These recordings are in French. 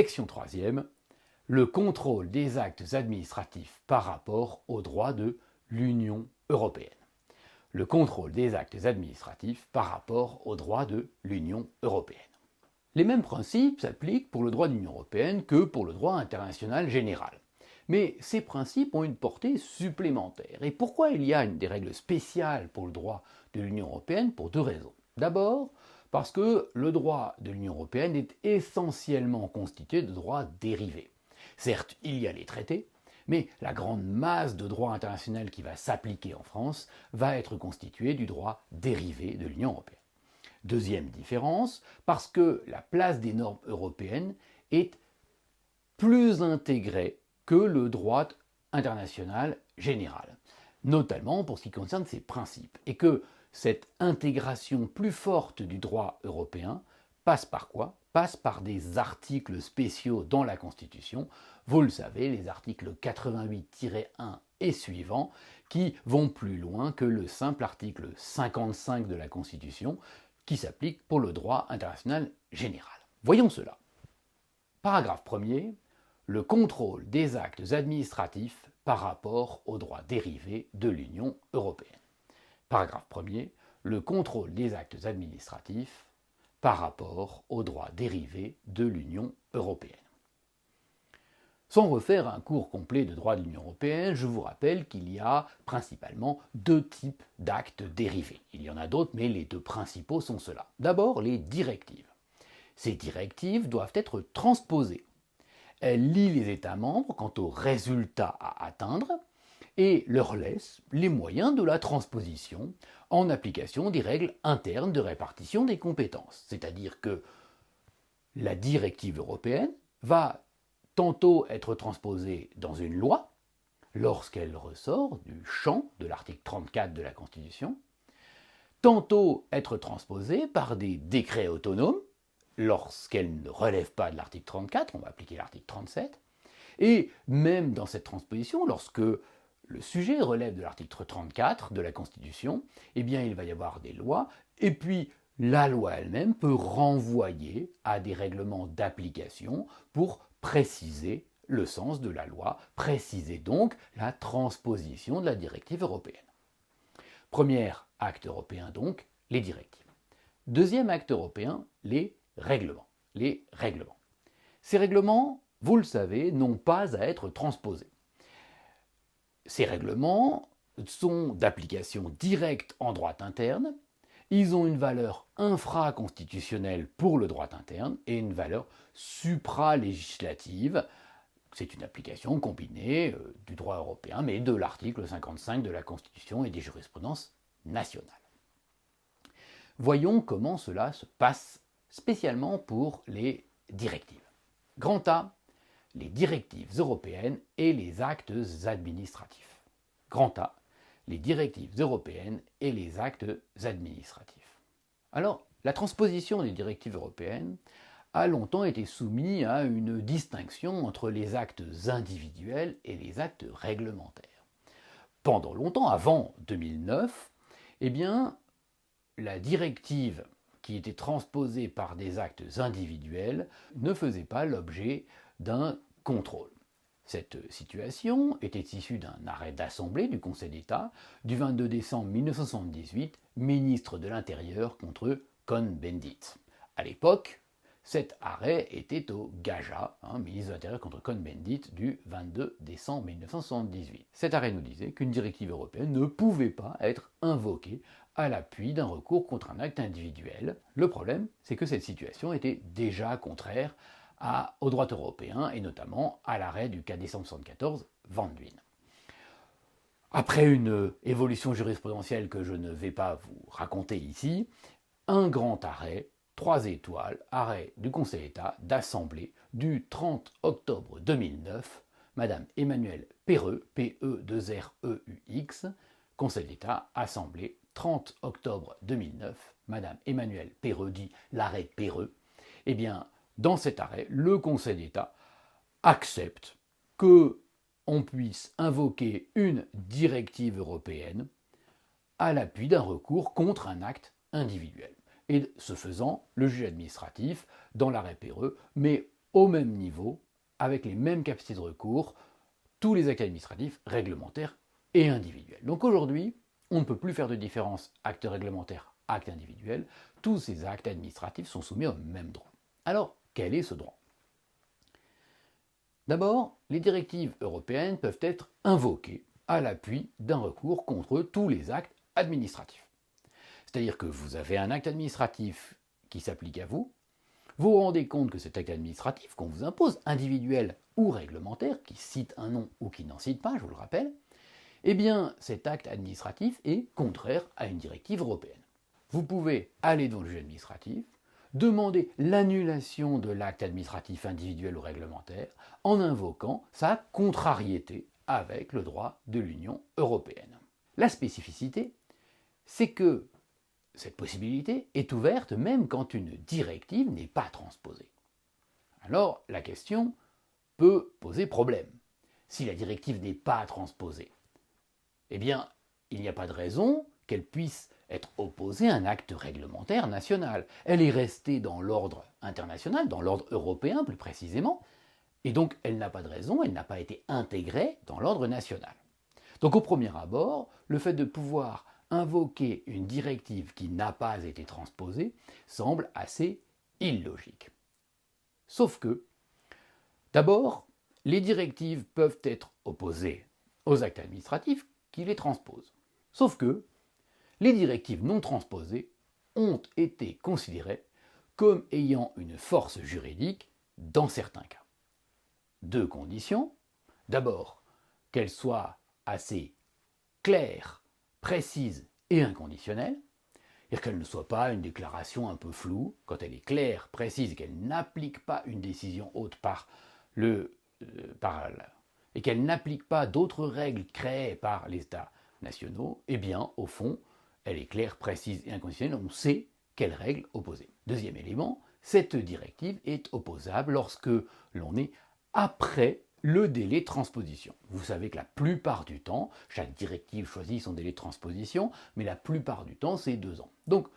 Section 3e, le contrôle des actes administratifs par rapport au droit de l'Union européenne. Le contrôle des actes administratifs par rapport au droit de l'Union européenne. Les mêmes principes s'appliquent pour le droit de l'Union européenne que pour le droit international général. Mais ces principes ont une portée supplémentaire. Et pourquoi il y a des règles spéciales pour le droit de l'Union européenne? Pour deux raisons. D'abord, parce que le droit de l'Union européenne est essentiellement constitué de droits dérivés. Certes, il y a les traités, mais la grande masse de droit international qui va s'appliquer en France va être constituée du droit dérivé de l'Union européenne. Deuxième différence, parce que la place des normes européennes est plus intégrée que le droit international général, notamment pour ce qui concerne ses principes, et que cette intégration plus forte du droit européen passe par quoi? Passe par des articles spéciaux dans la Constitution, vous le savez, les articles 88-1 et suivants, qui vont plus loin que le simple article 55 de la Constitution, qui s'applique pour le droit international général. Voyons cela. Paragraphe 1er. Le contrôle des actes administratifs par rapport aux droits dérivés de l'Union européenne. Paragraphe 1er. Le contrôle des actes administratifs par rapport aux droits dérivés de l'Union européenne. Sans refaire un cours complet de droit de l'Union européenne, je vous rappelle qu'il y a principalement deux types d'actes dérivés. Il y en a d'autres, mais les deux principaux sont ceux-là. D'abord, les directives. Ces directives doivent être transposées. Elles lient les États membres quant aux résultats à atteindre et leur laissent les moyens de la transposition en application des règles internes de répartition des compétences. C'est-à-dire que la directive européenne va tantôt être transposée dans une loi, lorsqu'elle ressort du champ de l'article 34 de la Constitution, tantôt être transposée par des décrets autonomes, lorsqu'elle ne relève pas de l'article 34, on va appliquer l'article 37, et même dans cette transposition, lorsque le sujet relève de l'article 34 de la Constitution, eh bien il va y avoir des lois, et puis la loi elle-même peut renvoyer à des règlements d'application pour préciser le sens de la loi, préciser donc la transposition de la directive européenne. Premier acte européen donc, les directives. Deuxième acte européen, les règlements. Les règlements. Ces règlements, vous le savez, n'ont pas à être transposés. Ces règlements sont d'application directe en droit interne, ils ont une valeur infraconstitutionnelle pour le droit interne et une valeur supralégislative. C'est une application combinée du droit européen, mais de l'article 55 de la Constitution et des jurisprudences nationales. Voyons comment cela se passe spécialement pour les directives. Grand A, les directives européennes et les actes administratifs. Grand A, les directives européennes et les actes administratifs. Alors, la transposition des directives européennes a longtemps été soumise à une distinction entre les actes individuels et les actes réglementaires. Pendant longtemps, avant 2009, eh bien, la directive qui était transposée par des actes individuels ne faisait pas l'objet d'un contrôle. Cette situation était issue d'un arrêt d'Assemblée du Conseil d'État du 22 décembre 1978, ministre de l'Intérieur contre Cohn-Bendit. À l'époque, cet arrêt était au GAJA, ministre de l'Intérieur contre Cohn-Bendit, du 22 décembre 1978. Cet arrêt nous disait qu'une directive européenne ne pouvait pas être invoquée à l'appui d'un recours contre un acte individuel. Le problème, c'est que cette situation était déjà contraire au droit européen et notamment à l'arrêt du 4 décembre 1974, Van Duyn. Après une évolution jurisprudentielle que je ne vais pas vous raconter ici, un grand arrêt, 3 étoiles, arrêt du Conseil d'État d'Assemblée du 30 octobre 2009, Madame Emmanuelle Peyreux, P-E-2-R-E-U-X, Conseil d'État, Assemblée, 30 octobre 2009, Madame Emmanuelle Peyreux, dit l'arrêt Peyreux, eh bien, dans cet arrêt, le Conseil d'État accepte qu'on puisse invoquer une directive européenne à l'appui d'un recours contre un acte individuel. Et ce faisant, le juge administratif, dans l'arrêt Peyreux, met au même niveau, avec les mêmes capacités de recours, tous les actes administratifs, réglementaires et individuels. Donc aujourd'hui, on ne peut plus faire de différence acte réglementaire, acte individuel. Tous ces actes administratifs sont soumis au même droit. Alors, quel est ce droit? D'abord, les directives européennes peuvent être invoquées à l'appui d'un recours contre tous les actes administratifs. C'est-à-dire que vous avez un acte administratif qui s'applique à vous, vous vous rendez compte que cet acte administratif qu'on vous impose, individuel ou réglementaire, qui cite un nom ou qui n'en cite pas, je vous le rappelle, eh bien cet acte administratif est contraire à une directive européenne. Vous pouvez aller devant le juge administratif, demander l'annulation de l'acte administratif individuel ou réglementaire en invoquant sa contrariété avec le droit de l'Union européenne. La spécificité, c'est que cette possibilité est ouverte même quand une directive n'est pas transposée. Alors la question peut poser problème. Si la directive n'est pas transposée, eh bien, il n'y a pas de raison qu'elle puisse être opposée à un acte réglementaire national. Elle est restée dans l'ordre international, dans l'ordre européen plus précisément, et donc elle n'a pas de raison, elle n'a pas été intégrée dans l'ordre national. Donc au premier abord, le fait de pouvoir invoquer une directive qui n'a pas été transposée semble assez illogique. Sauf que, d'abord, les directives peuvent être opposées aux actes administratifs qui les transposent. Sauf que les directives non transposées ont été considérées comme ayant une force juridique dans certains cas. Deux conditions. D'abord, qu'elles soient assez claires, précises et inconditionnelles, c'est-à-dire qu'elle ne soit pas une déclaration un peu floue, quand elle est claire, précise et qu'elle n'applique pas une décision haute et qu'elle n'applique pas d'autres règles créées par les États nationaux, eh bien, au fond, elle est claire, précise et inconditionnelle, on sait quelles règles opposer. Deuxième élément, cette directive est opposable lorsque l'on est après le délai de transposition. Vous savez que la plupart du temps, chaque directive choisit son délai de transposition, mais la plupart du temps, c'est 2 ans. Donc,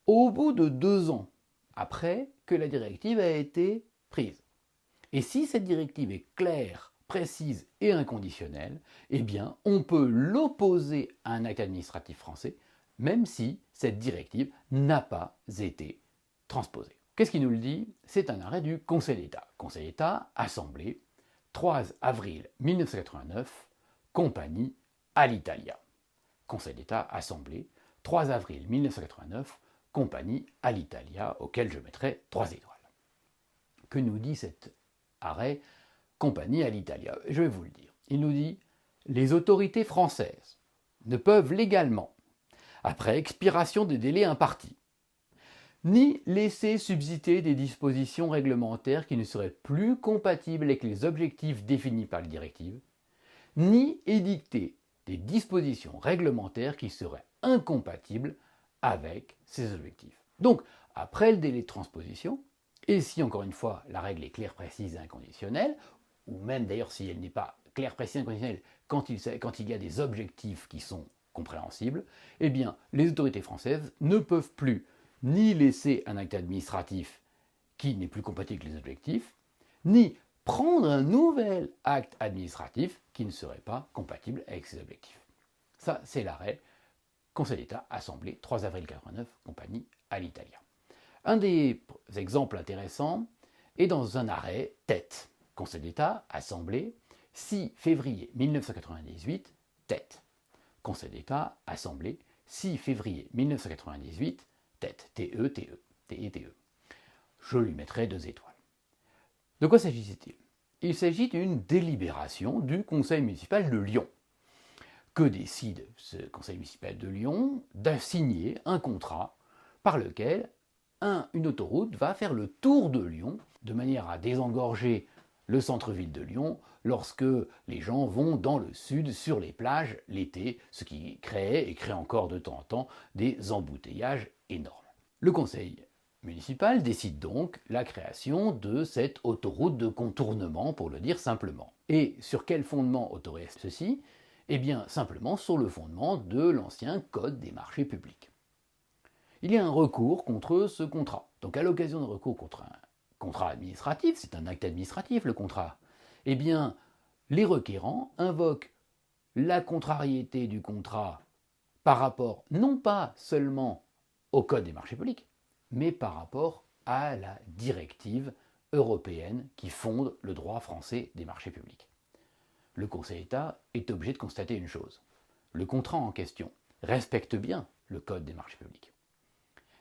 au bout de 2 ans après que la directive a été prise, et si cette directive est claire, précise et inconditionnelle, eh bien, on peut l'opposer à un acte administratif français, même si cette directive n'a pas été transposée. Qu'est-ce qui nous le dit? C'est un arrêt du Conseil d'État. Conseil d'État, Assemblée, 3 avril 1989, compagnie Alitalia. Conseil d'État, Assemblée, 3 avril 1989, compagnie Alitalia, auquel je mettrai 3 étoiles. Que nous dit cet arrêt compagnie Alitalia? Je vais vous le dire. Il nous dit « Les autorités françaises ne peuvent légalement, après expiration des délais impartis, ni laisser subsister des dispositions réglementaires qui ne seraient plus compatibles avec les objectifs définis par les directives, ni édicter des dispositions réglementaires qui seraient incompatibles avec ces objectifs. » Donc, après le délai de transposition, et si encore une fois la règle est claire, précise et inconditionnelle, ou même d'ailleurs si elle n'est pas claire, précise et inconditionnelle quand il y a des objectifs qui sont compréhensibles, eh bien les autorités françaises ne peuvent plus ni laisser un acte administratif qui n'est plus compatible avec les objectifs, ni prendre un nouvel acte administratif qui ne serait pas compatible avec ces objectifs. Ça, c'est l'arrêt Conseil d'État, Assemblée, 3 avril 89, compagnie Alitalia. Un des exemples intéressants est dans un arrêt tête. Conseil d'État, Assemblée, 6 février 1998, tête. Conseil d'État, Assemblée, 6 février 1998, tête. T-E-T-E. Je lui mettrai 2 étoiles. De quoi s'agit-il? Il s'agit d'une délibération du Conseil municipal de Lyon. Que décide ce Conseil municipal de Lyon? D'assigner un contrat par lequel une autoroute va faire le tour de Lyon de manière à désengorger le centre-ville de Lyon lorsque les gens vont dans le sud sur les plages l'été, ce qui crée et crée encore de temps en temps des embouteillages énormes. Le conseil municipal décide donc la création de cette autoroute de contournement, pour le dire simplement. Et sur quel fondement autorise ceci? Eh bien simplement sur le fondement de l'ancien Code des marchés publics. Il y a un recours contre ce contrat. Donc à l'occasion d'un recours contre un contrat administratif, c'est un acte administratif le contrat, eh bien, les requérants invoquent la contrariété du contrat par rapport non pas seulement au Code des marchés publics, mais par rapport à la directive européenne qui fonde le droit français des marchés publics. Le Conseil d'État est obligé de constater une chose. Le contrat en question respecte bien le Code des marchés publics,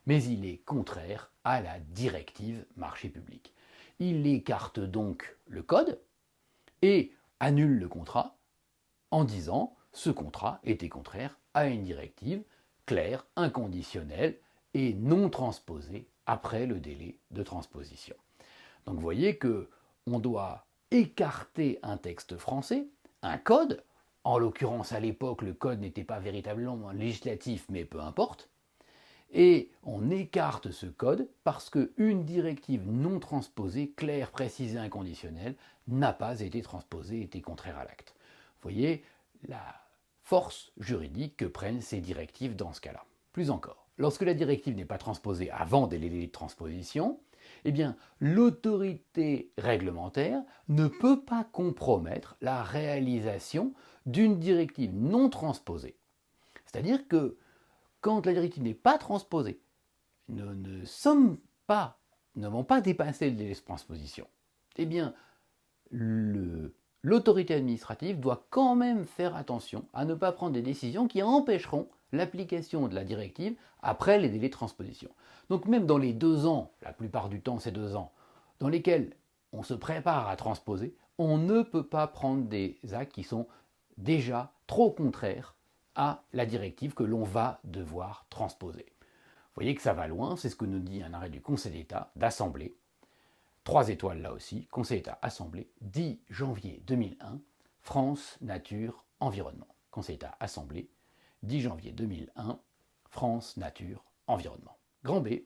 mais il est contraire à la directive marchés publics. Il écarte donc le Code et annule le contrat en disant ce contrat était contraire à une directive claire, inconditionnelle et non transposée après le délai de transposition. Donc vous voyez qu'on doit écarter un texte français, un code, en l'occurrence à l'époque le code n'était pas véritablement législatif mais peu importe, et on écarte ce code parce qu'une directive non transposée, claire, précise et inconditionnelle, n'a pas été transposée, était contraire à l'acte. Vous voyez la force juridique que prennent ces directives dans ce cas-là. Plus encore, lorsque la directive n'est pas transposée avant des délais de transposition, eh bien, l'autorité réglementaire ne peut pas compromettre la réalisation d'une directive non transposée. C'est-à-dire que quand la directive n'est pas transposée, n'avons pas dépassé le délai de transposition, eh bien, l'autorité administrative doit quand même faire attention à ne pas prendre des décisions qui empêcheront l'application de la directive après les délais de transposition. Donc même dans les 2 ans, la plupart du temps c'est 2 ans, dans lesquels on se prépare à transposer, on ne peut pas prendre des actes qui sont déjà trop contraires à la directive que l'on va devoir transposer. Vous voyez que ça va loin, c'est ce que nous dit un arrêt du Conseil d'État, d'Assemblée, 3 étoiles là aussi, Conseil d'État, Assemblée, 10 janvier 2001, France, Nature, Environnement. Conseil d'État, Assemblée, 10 janvier 2001, France, Nature, Environnement. Grand B,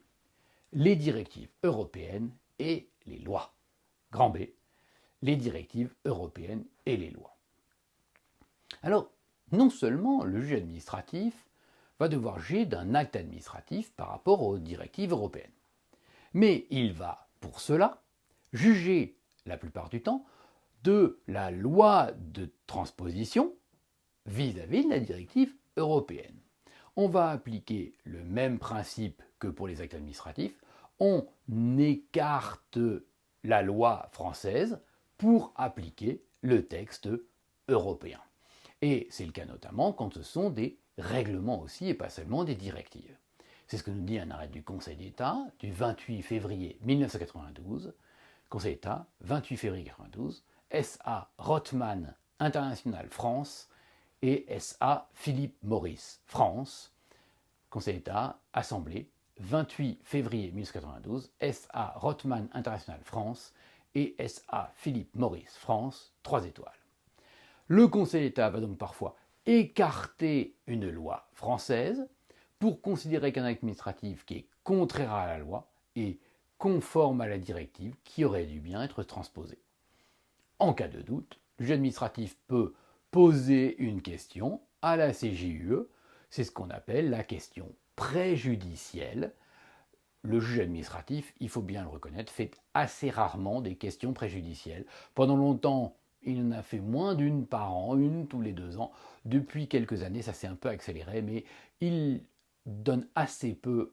les directives européennes et les lois. Grand B, les directives européennes et les lois. Alors, non seulement le juge administratif va devoir juger d'un acte administratif par rapport aux directives européennes, mais il va, pour cela, juger, la plupart du temps, de la loi de transposition vis-à-vis de la directive européenne. On va appliquer le même principe que pour les actes administratifs, on écarte la loi française pour appliquer le texte européen. Et c'est le cas notamment quand ce sont des règlements aussi et pas seulement des directives. C'est ce que nous dit un arrêt du Conseil d'État du 28 février 1992, Conseil d'État, 28 février 1992, S.A. Rothman International France et S.A. Philippe Maurice France, Conseil d'État, Assemblée, 28 février 1992, S.A. Rothman International France et S.A. Philippe Maurice France, 3 étoiles. Le Conseil d'État va donc parfois écarter une loi française pour considérer qu'un acte administratif qui est contraire à la loi est conforme à la directive qui aurait dû bien être transposée. En cas de doute, le juge administratif peut poser une question à la CJUE, c'est ce qu'on appelle la question préjudicielle. Le juge administratif, il faut bien le reconnaître, fait assez rarement des questions préjudicielles. Pendant longtemps, il en a fait moins d'une par an, une tous les 2 ans. Depuis quelques années, ça s'est un peu accéléré, mais il donne assez peu,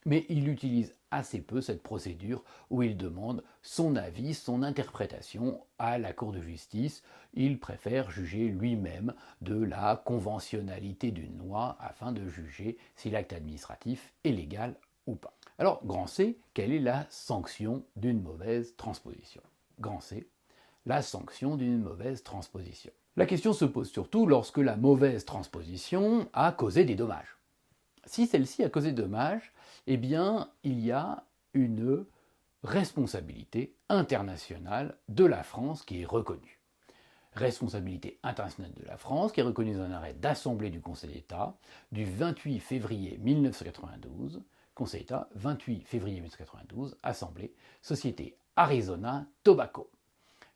il utilise assez peu cette procédure où il demande son avis, son interprétation à la Cour de justice. Il préfère juger lui-même de la conventionnalité d'une loi afin de juger si l'acte administratif est légal ou pas. Alors, grand C, quelle est la sanction d'une mauvaise transposition? Grand C, la sanction d'une mauvaise transposition. La question se pose surtout lorsque la mauvaise transposition a causé des dommages. Si celle-ci a causé des dommages, eh bien, il y a une responsabilité internationale de la France qui est reconnue. Responsabilité internationale de la France qui est reconnue dans un arrêt d'Assemblée du Conseil d'État du 28 février 1992, Conseil d'État, 28 février 1992, Assemblée, Société Arizona Tobacco.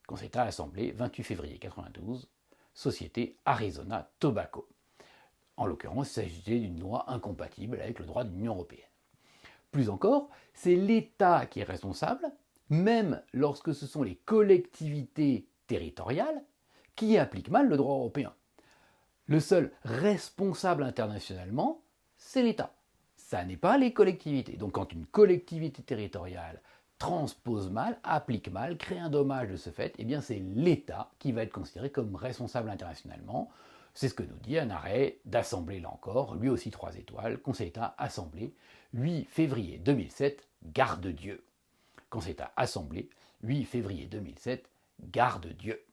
Conseil d'État, Assemblée, 28 février 1992, Société Arizona Tobacco. En l'occurrence, il s'agissait d'une loi incompatible avec le droit de l'Union européenne. Plus encore, c'est l'État qui est responsable, même lorsque ce sont les collectivités territoriales qui appliquent mal le droit européen. Le seul responsable internationalement, c'est l'État. Ça n'est pas les collectivités. Donc quand une collectivité territoriale transpose mal, applique mal, crée un dommage de ce fait, eh bien c'est l'État qui va être considéré comme responsable internationalement. C'est ce que nous dit un arrêt d'Assemblée, là encore, lui aussi 3 étoiles, Conseil d'État, Assemblée, 8 février 2007, Garde Dieu. Conseil d'État, Assemblée, 8 février 2007, Garde Dieu.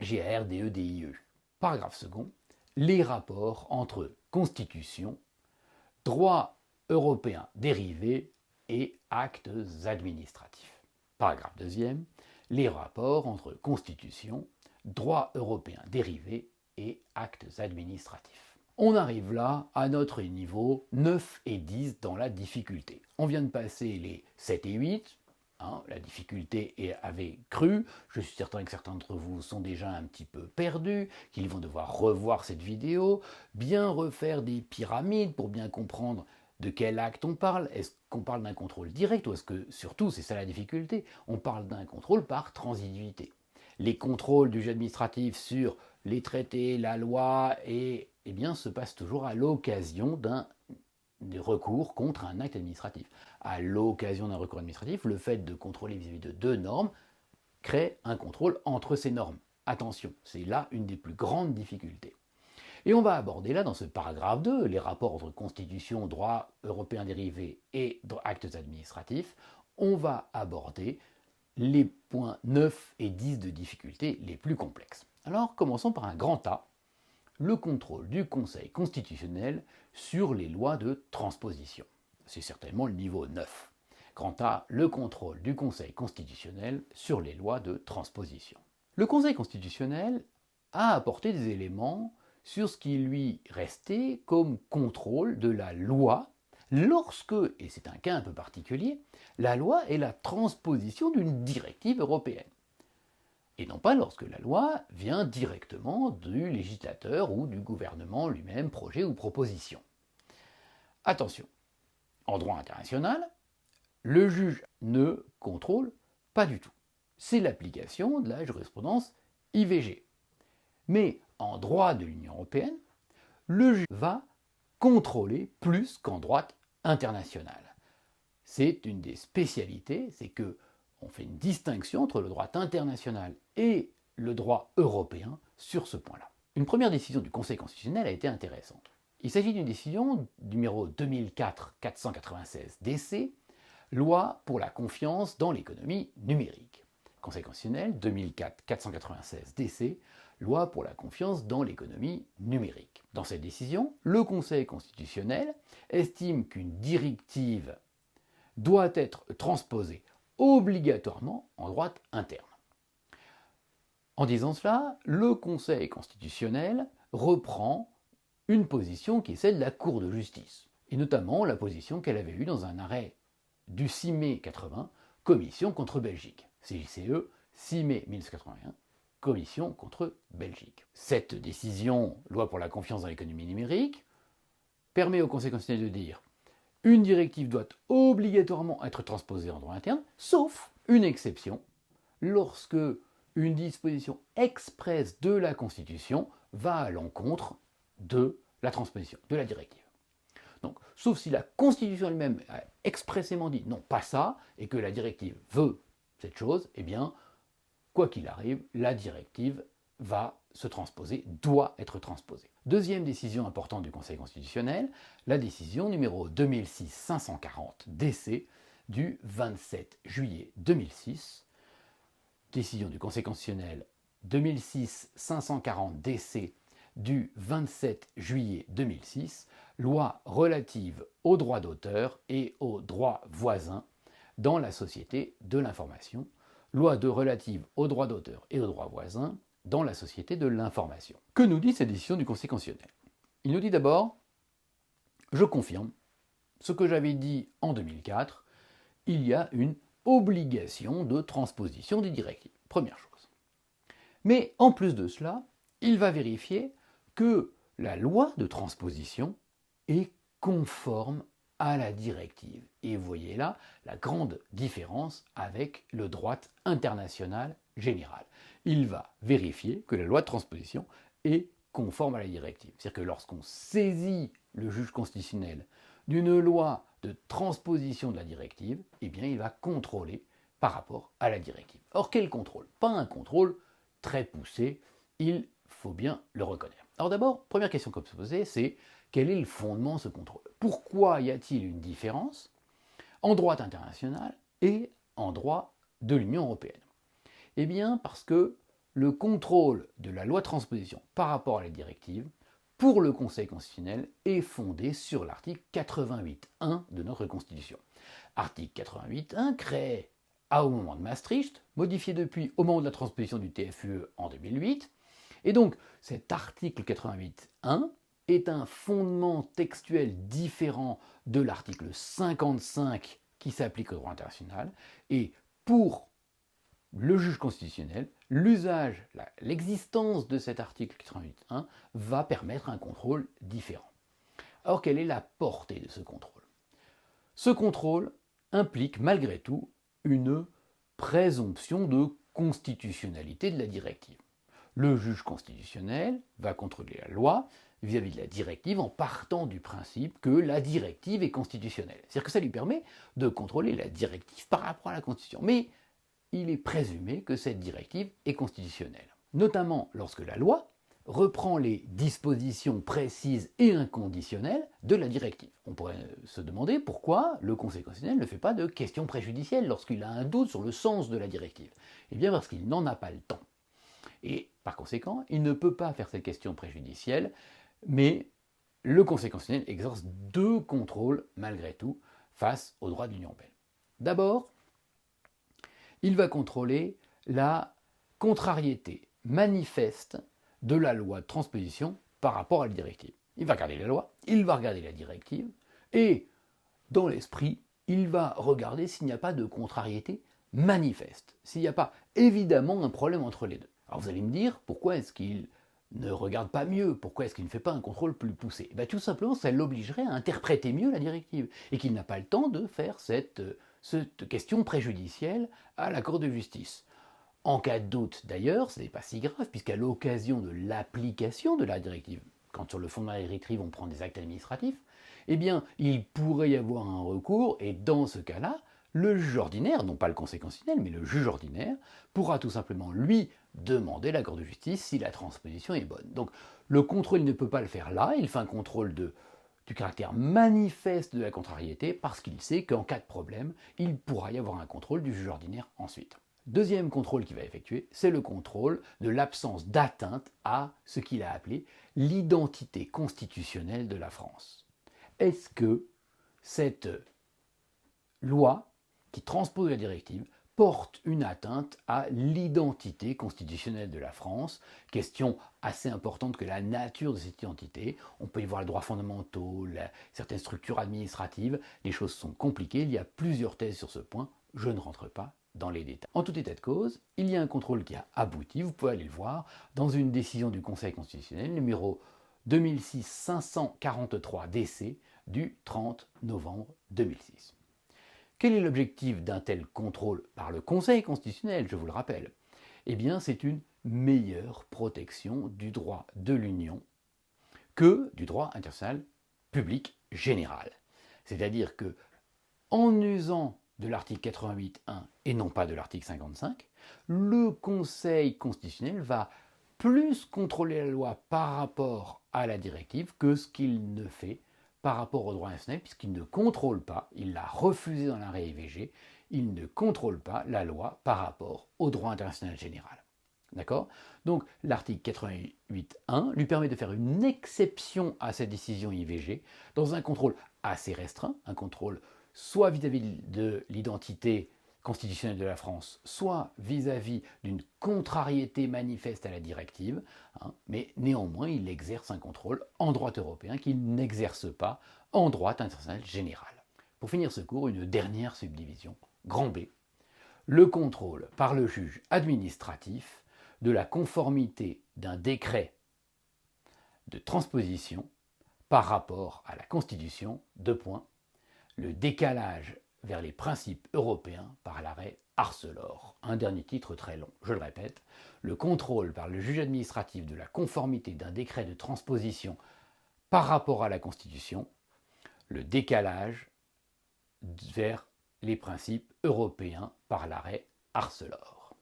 G-A-R-D-E-D-I-E. Paragraphe second. Les rapports entre Constitution, droit européen dérivé et actes administratifs. Paragraphe deuxième. Les rapports entre Constitution, droit européen dérivé et actes administratifs. On arrive là à notre niveau 9 et 10 dans la difficulté. On vient de passer les 7 et 8, la difficulté avait cru. Je suis certain que certains d'entre vous sont déjà un petit peu perdus, qu'ils vont devoir revoir cette vidéo, bien refaire des pyramides pour bien comprendre de quel acte on parle. Est-ce qu'on parle d'un contrôle direct ou est-ce que, surtout, c'est ça la difficulté, on parle d'un contrôle par transitivité. Les contrôles du juge administratif sur les traités, la loi, eh bien, se passent toujours à l'occasion d'un recours contre un acte administratif. À l'occasion d'un recours administratif, le fait de contrôler vis-à-vis de 2 normes crée un contrôle entre ces normes. Attention, c'est là une des plus grandes difficultés. Et on va aborder là, dans ce paragraphe 2, les rapports entre Constitution, droit européen dérivé et actes administratifs. On va aborder les points 9 et 10 de difficulté les plus complexes. Alors, commençons par un grand A, le contrôle du Conseil constitutionnel sur les lois de transposition. C'est certainement le niveau 9. Grand A, le contrôle du Conseil constitutionnel sur les lois de transposition. Le Conseil constitutionnel a apporté des éléments sur ce qui lui restait comme contrôle de la loi lorsque, et c'est un cas un peu particulier, la loi est la transposition d'une directive européenne. Et non pas lorsque la loi vient directement du législateur ou du gouvernement lui-même, projet ou proposition. Attention, en droit international, le juge ne contrôle pas du tout. C'est l'application de la jurisprudence IVG. Mais en droit de l'Union européenne, le juge va contrôler plus qu'en droit international. C'est une des spécialités, c'est que on fait une distinction entre le droit international et le droit européen sur ce point-là. Une première décision du Conseil constitutionnel a été intéressante. Il s'agit d'une décision numéro 2004-496 DC, loi pour la confiance dans l'économie numérique. Conseil constitutionnel 2004-496 DC, loi pour la confiance dans l'économie numérique. Dans cette décision, le Conseil constitutionnel estime qu'une directive doit être transposée obligatoirement en droit interne. En disant cela, le Conseil constitutionnel reprend une position qui est celle de la Cour de justice, et notamment la position qu'elle avait eue dans un arrêt du 6 mai 80, Commission contre Belgique, CJCE 6 mai 1981, Commission contre Belgique. Cette décision, loi pour la confiance dans l'économie numérique, permet au Conseil constitutionnel de dire une directive doit obligatoirement être transposée en droit interne, sauf une exception, lorsque une disposition expresse de la Constitution va à l'encontre de la transposition, de la directive. Donc, sauf si la Constitution elle-même a expressément dit non, pas ça, et que la directive veut cette chose, eh bien, quoi qu'il arrive, la directive va se transposer, doit être transposée. Deuxième décision importante du Conseil constitutionnel, la décision numéro 2006-540 DC du 27 juillet 2006, décision du Conseil constitutionnel 2006-540 DC du 27 juillet 2006, loi relative aux droits d'auteur et aux droits voisins dans la société de l'information, loi relative aux droits d'auteur et aux droits voisins dans la société de l'information. Que nous dit cette décision du Conseil constitutionnel? Il nous dit d'abord, je confirme ce que j'avais dit en 2004, il y a une obligation de transposition des directives. Première chose. Mais en plus de cela, il va vérifier que la loi de transposition est conforme à la directive. Et vous voyez là la grande différence avec le droit international général. Il va vérifier que la loi de transposition est conforme à la directive. C'est-à-dire que lorsqu'on saisit le juge constitutionnel d'une loi de transposition de la directive, eh bien il va contrôler par rapport à la directive. Or, quel contrôle? Pas un contrôle très poussé, il faut bien le reconnaître. Alors d'abord, première question qu'on peut se poser, c'est quel est le fondement de ce contrôle? Pourquoi y a-t-il une différence en droit international et en droit de l'Union européenne? Eh bien parce que le contrôle de la loi de transposition par rapport à la directive, pour le Conseil constitutionnel, est fondé sur l'article 88.1 de notre Constitution. Article 88.1 crée, au moment de Maastricht, modifié depuis au moment de la transposition du TFUE en 2008, et donc cet article 88.1 est un fondement textuel différent de l'article 55 qui s'applique au droit international, et pour le juge constitutionnel, l'usage, l'existence de cet article 88.1 va permettre un contrôle différent. Alors quelle est la portée de ce contrôle? Ce contrôle implique malgré tout une présomption de constitutionnalité de la directive. Le juge constitutionnel va contrôler la loi vis-à-vis de la directive en partant du principe que la directive est constitutionnelle. C'est-à-dire que ça lui permet de contrôler la directive par rapport à la Constitution. Mais il est présumé que cette directive est constitutionnelle, notamment lorsque la loi reprend les dispositions précises et inconditionnelles de la directive. On pourrait se demander pourquoi le Conseil constitutionnel ne fait pas de questions préjudicielles lorsqu'il a un doute sur le sens de la directive. Eh bien parce qu'il n'en a pas le temps. Et par conséquent, il ne peut pas faire cette question préjudicielle, mais le Conseil constitutionnel exerce deux contrôles malgré tout face au droit de l'Union européenne. D'abord, il va contrôler la contrariété manifeste de la loi de transposition par rapport à la directive. Il va regarder la loi, il va regarder la directive, et dans l'esprit, il va regarder s'il n'y a pas de contrariété manifeste, s'il n'y a pas évidemment un problème entre les deux. Alors vous allez me dire, pourquoi est-ce qu'il ne regarde pas mieux? Pourquoi est-ce qu'il ne fait pas un contrôle plus poussé? Tout simplement, ça l'obligerait à interpréter mieux la directive, et qu'il n'a pas le temps de faire cette question préjudicielle à la Cour de justice. En cas de doute, d'ailleurs, ce n'est pas si grave, puisqu'à l'occasion de l'application de la directive, quand sur le fondement de la directive on prend des actes administratifs, eh bien, il pourrait y avoir un recours, et dans ce cas-là, le juge ordinaire, non pas le Conseil constitutionnel, mais le juge ordinaire, pourra tout simplement lui demander à la Cour de justice si la transposition est bonne. Donc, le contrôle ne peut pas le faire là, il fait un contrôle du caractère manifeste de la contrariété, parce qu'il sait qu'en cas de problème, il pourra y avoir un contrôle du juge ordinaire ensuite. Deuxième contrôle qu'il va effectuer, c'est le contrôle de l'absence d'atteinte à ce qu'il a appelé l'identité constitutionnelle de la France. Est-ce que cette loi qui transpose la directive porte une atteinte à l'identité constitutionnelle de la France? Question assez importante que la nature de cette identité. On peut y voir les droits fondamentaux, certaines structures administratives. Les choses sont compliquées, il y a plusieurs thèses sur ce point, je ne rentre pas dans les détails. En tout état de cause, il y a un contrôle qui a abouti, vous pouvez aller le voir, dans une décision du Conseil constitutionnel numéro 2006-543 DC du 30 novembre 2006. Quel est l'objectif d'un tel contrôle par le Conseil constitutionnel, je vous le rappelle? Eh bien, c'est une meilleure protection du droit de l'Union que du droit international public général. C'est-à-dire que, en usant de l'article 88.1 et non pas de l'article 55, le Conseil constitutionnel va plus contrôler la loi par rapport à la directive que ce qu'il ne fait par rapport au droit national, puisqu'il ne contrôle pas, il l'a refusé dans l'arrêt IVG, il ne contrôle pas la loi par rapport au droit international général. D'accord? Donc l'article 88.1 lui permet de faire une exception à cette décision IVG dans un contrôle assez restreint, un contrôle soit vis-à-vis de l'identité constitutionnelle de la France, soit vis-à-vis d'une contrariété manifeste à la directive, mais néanmoins il exerce un contrôle en droit européen qu'il n'exerce pas en droit international général. Pour finir ce cours, une dernière subdivision, grand B, le contrôle par le juge administratif de la conformité d'un décret de transposition par rapport à la Constitution, le décalage vers les principes européens par l'arrêt Arcelor. Un dernier titre très long, je le répète, le contrôle par le juge administratif de la conformité d'un décret de transposition par rapport à la Constitution, le décalage vers les principes européens par l'arrêt Arcelor.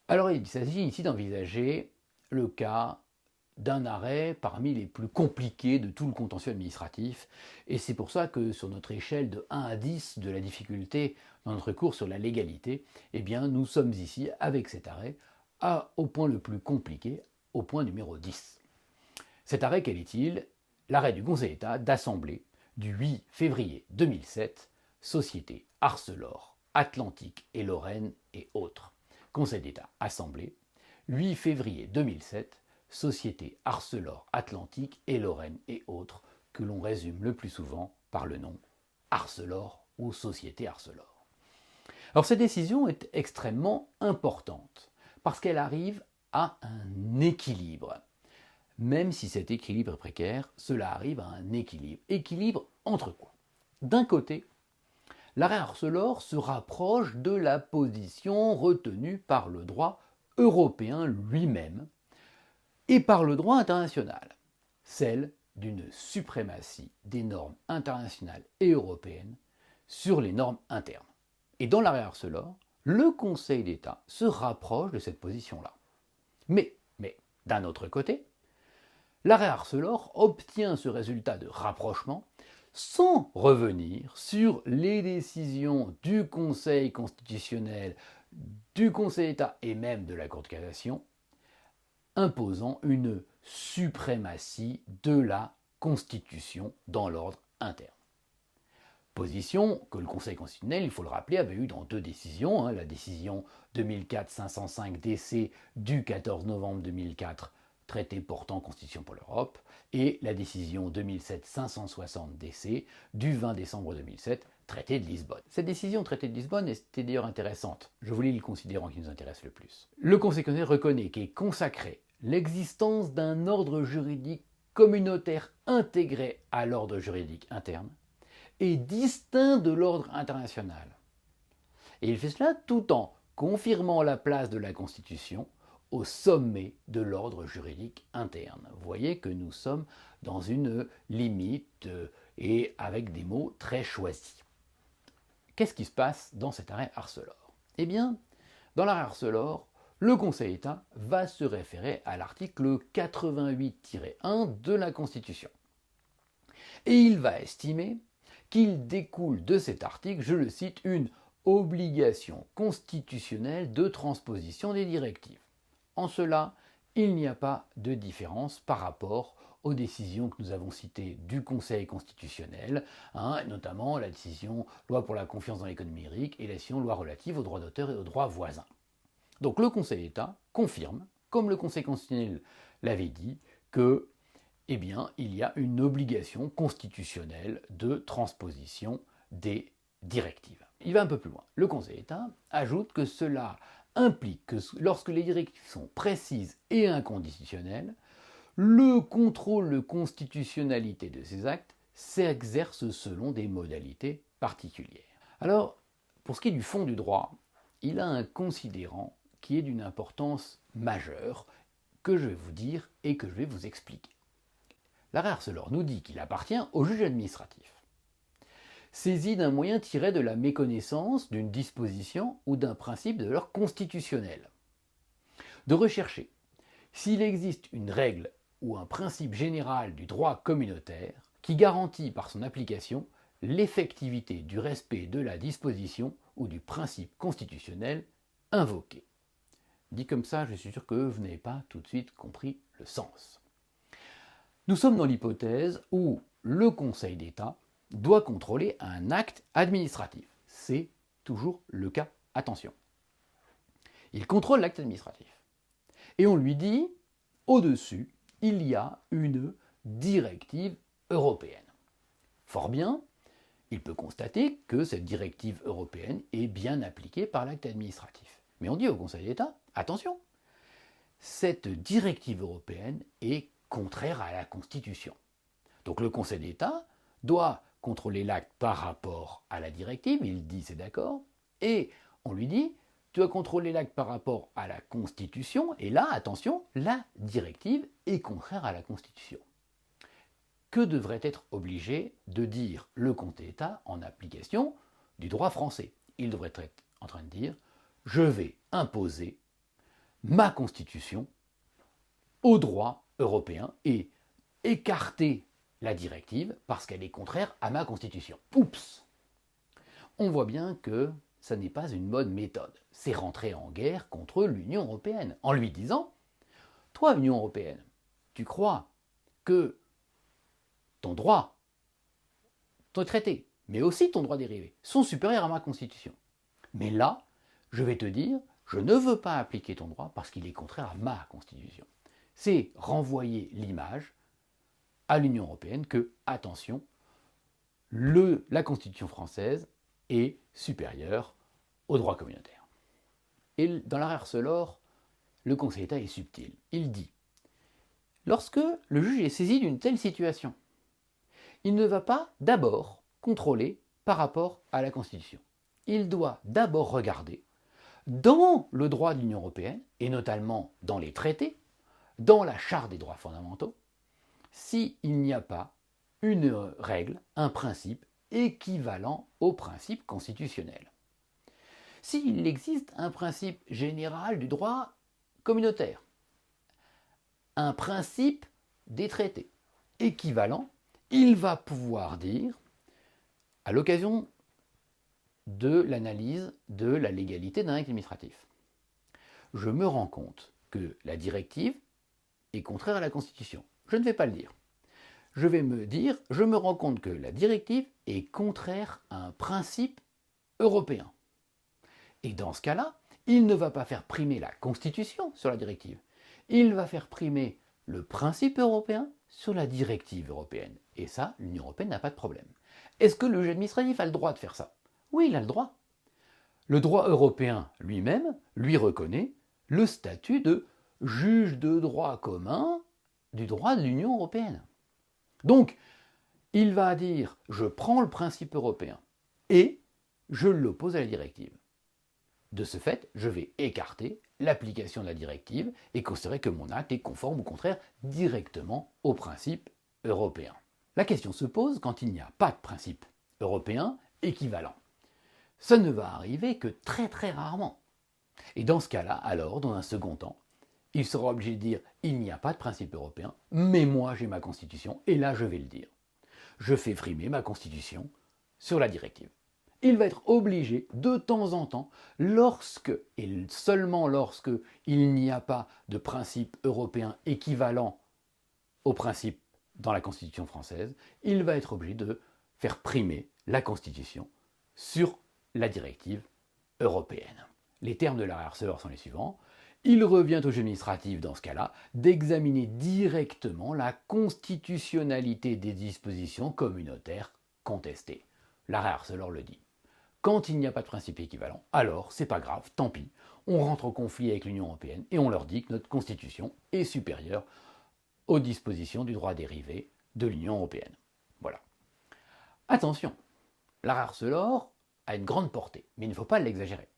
Alors il s'agit ici d'envisager le cas d'un arrêt parmi les plus compliqués de tout le contentieux administratif, et c'est pour ça que sur notre échelle de 1 à 10 de la difficulté dans notre cours sur la légalité, eh bien nous sommes ici avec cet arrêt au point le plus compliqué, au point numéro 10. Cet arrêt, quel est-il? L'arrêt du Conseil d'État d'Assemblée du 8 février 2007, Société Arcelor, Atlantique et Lorraine et autres. Conseil d'État Assemblée, 8 février 2007, Société Arcelor, Atlantique et Lorraine et autres, que l'on résume le plus souvent par le nom Arcelor ou Société Arcelor. Alors cette décision est extrêmement importante parce qu'elle arrive à un équilibre. Même si cet équilibre est précaire, cela arrive à un équilibre. Équilibre entre quoi? D'un côté, l'arrêt Arcelor se rapproche de la position retenue par le droit européen lui-même et par le droit international, celle d'une suprématie des normes internationales et européennes sur les normes internes. Et dans l'arrêt Arcelor, le Conseil d'État se rapproche de cette position-là. Mais d'un autre côté, l'arrêt Arcelor obtient ce résultat de rapprochement sans revenir sur les décisions du Conseil constitutionnel, du Conseil d'État et même de la Cour de cassation, imposant une suprématie de la Constitution dans l'ordre interne. Position que le Conseil constitutionnel, il faut le rappeler, avait eu dans deux décisions, la décision 2004-505 DC du 14 novembre 2004, traité portant Constitution pour l'Europe, et la décision 2007-560 DC du 20 décembre 2007, traité de Lisbonne. Cette décision traité de Lisbonne était d'ailleurs intéressante. Je vous lis le considérant qui nous intéresse le plus. Le Conseil constitutionnel reconnaît qu'est consacrée l'existence d'un ordre juridique communautaire intégré à l'ordre juridique interne et distinct de l'ordre international. Et il fait cela tout en confirmant la place de la Constitution au sommet de l'ordre juridique interne. Vous voyez que nous sommes dans une limite et avec des mots très choisis. Qu'est-ce qui se passe dans cet arrêt Arcelor? Eh bien, dans l'arrêt Arcelor, le Conseil d'État va se référer à l'article 88-1 de la Constitution. Et il va estimer qu'il découle de cet article, je le cite, une obligation constitutionnelle de transposition des directives. En cela, il n'y a pas de différence par rapport aux décisions que nous avons citées du Conseil constitutionnel, notamment la décision loi pour la confiance dans l'économie numérique et la décision loi relative aux droits d'auteur et aux droits voisins. Donc le Conseil d'État confirme, comme le Conseil constitutionnel l'avait dit, que il y a une obligation constitutionnelle de transposition des directives. Il va un peu plus loin. Le Conseil d'État ajoute que cela implique que lorsque les directives sont précises et inconditionnelles, le contrôle de constitutionnalité de ces actes s'exerce selon des modalités particulières. Alors, pour ce qui est du fond du droit, il a un considérant qui est d'une importance majeure que je vais vous dire et que je vais vous expliquer. L'arrêt Arcelor nous dit qu'il appartient au juge administratif, saisi d'un moyen tiré de la méconnaissance d'une disposition ou d'un principe de valeur constitutionnelle, de rechercher s'il existe une règle ou un principe général du droit communautaire qui garantit par son application l'effectivité du respect de la disposition ou du principe constitutionnel invoqué. Dit comme ça, je suis sûr que vous n'avez pas tout de suite compris le sens. Nous sommes dans l'hypothèse où le Conseil d'État doit contrôler un acte administratif. C'est toujours le cas. Attention. Il contrôle l'acte administratif. Et on lui dit, au-dessus, il y a une directive européenne. Fort bien, il peut constater que cette directive européenne est bien appliquée par l'acte administratif. Mais on dit au Conseil d'État, attention, cette directive européenne est contraire à la Constitution. Donc le Conseil d'État doit contrôler l'acte par rapport à la directive, il dit c'est d'accord, et on lui dit tu dois contrôler l'acte par rapport à la Constitution, et là, attention, la directive est contraire à la Constitution. Que devrait être obligé de dire le Conseil d'État en application du droit français? Il devrait être en train de dire je vais imposer ma Constitution au droit européen et écarter la directive parce qu'elle est contraire à ma Constitution. Oups! On voit bien que ça n'est pas une bonne méthode. C'est rentrer en guerre contre l'Union européenne en lui disant toi, Union européenne, tu crois que ton droit, ton traité, mais aussi ton droit dérivé, sont supérieurs à ma Constitution. Mais là, je vais te dire, je ne veux pas appliquer ton droit parce qu'il est contraire à ma Constitution. C'est renvoyer l'image à l'Union européenne que, attention, la Constitution française est supérieure au droit communautaire. Et dans l'arrêt Arcelor, le Conseil d'État est subtil. Il dit, lorsque le juge est saisi d'une telle situation, il ne va pas d'abord contrôler par rapport à la Constitution. Il doit d'abord regarder dans le droit de l'Union européenne, et notamment dans les traités, dans la Charte des droits fondamentaux, s'il n'y a pas une règle, un principe équivalent au principe constitutionnel. S'il existe un principe général du droit communautaire, un principe des traités équivalent, il va pouvoir dire, à l'occasion de l'analyse de la légalité d'un acte administratif, je me rends compte que la directive est contraire à la Constitution. Je ne vais pas le dire. Je vais me dire, je me rends compte que la directive est contraire à un principe européen. Et dans ce cas-là, il ne va pas faire primer la Constitution sur la directive. Il va faire primer le principe européen sur la directive européenne. Et ça, l'Union européenne n'a pas de problème. Est-ce que le juge administratif a le droit de faire ça? Oui, il a le droit. Le droit européen lui-même lui reconnaît le statut de juge de droit commun du droit de l'Union européenne. Donc, il va dire, je prends le principe européen et je l'oppose à la directive. De ce fait, je vais écarter l'application de la directive et considérer que mon acte est conforme ou contraire directement au principe européen. La question se pose quand il n'y a pas de principe européen équivalent. Ça ne va arriver que très très rarement. Et dans ce cas-là, alors, dans un second temps, il sera obligé de dire il n'y a pas de principe européen, mais moi j'ai ma constitution, et là je vais le dire. Je fais frimer ma constitution sur la directive. Il va être obligé de temps en temps, lorsque, et seulement lorsque, il n'y a pas de principe européen équivalent au principe dans la Constitution française, il va être obligé de faire primer la Constitution sur la directive européenne. Les termes de l'arrêt Arcelor sont les suivants. Il revient au juge administratif, dans ce cas-là, d'examiner directement la constitutionnalité des dispositions communautaires contestées. L'arrêt Arcelor le dit. Quand il n'y a pas de principe équivalent, alors c'est pas grave, tant pis. On rentre en conflit avec l'Union européenne et on leur dit que notre constitution est supérieure aux dispositions du droit dérivé de l'Union européenne. Voilà. Attention, l'arrêt Arcelor a une grande portée, mais il ne faut pas l'exagérer.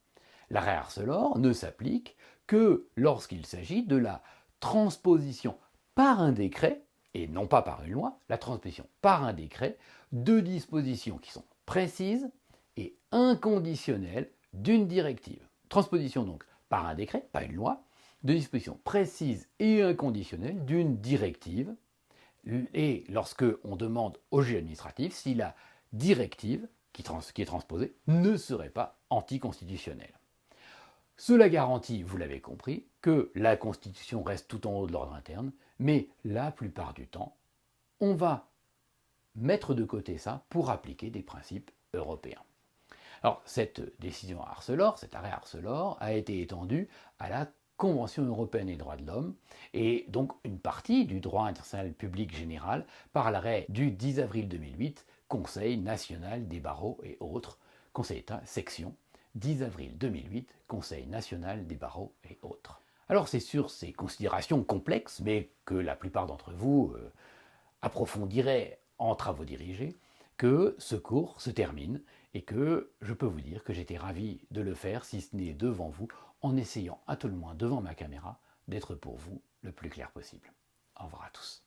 L'arrêt Arcelor ne s'applique que lorsqu'il s'agit de la transposition par un décret, et non pas par une loi, la transposition par un décret de dispositions qui sont précises et inconditionnelles d'une directive. Transposition donc par un décret, pas une loi, de dispositions précises et inconditionnelles d'une directive, et lorsque on demande au juge administratif si la directive qui est transposée ne serait pas anticonstitutionnelle. Cela garantit, vous l'avez compris, que la Constitution reste tout en haut de l'ordre interne, mais la plupart du temps, on va mettre de côté ça pour appliquer des principes européens. Alors, cette décision Arcelor, cet arrêt Arcelor, a été étendue à la Convention européenne des droits de l'homme, et donc une partie du droit international public général par l'arrêt du 10 avril 2008, Conseil national des barreaux et autres, Conseil d'État, section 10 avril 2008, Conseil national des barreaux et autres. Alors c'est sur ces considérations complexes, mais que la plupart d'entre vous approfondiraient en travaux dirigés, que ce cours se termine et que je peux vous dire que j'étais ravi de le faire, si ce n'est devant vous, en essayant à tout le moins devant ma caméra d'être pour vous le plus clair possible. Au revoir à tous.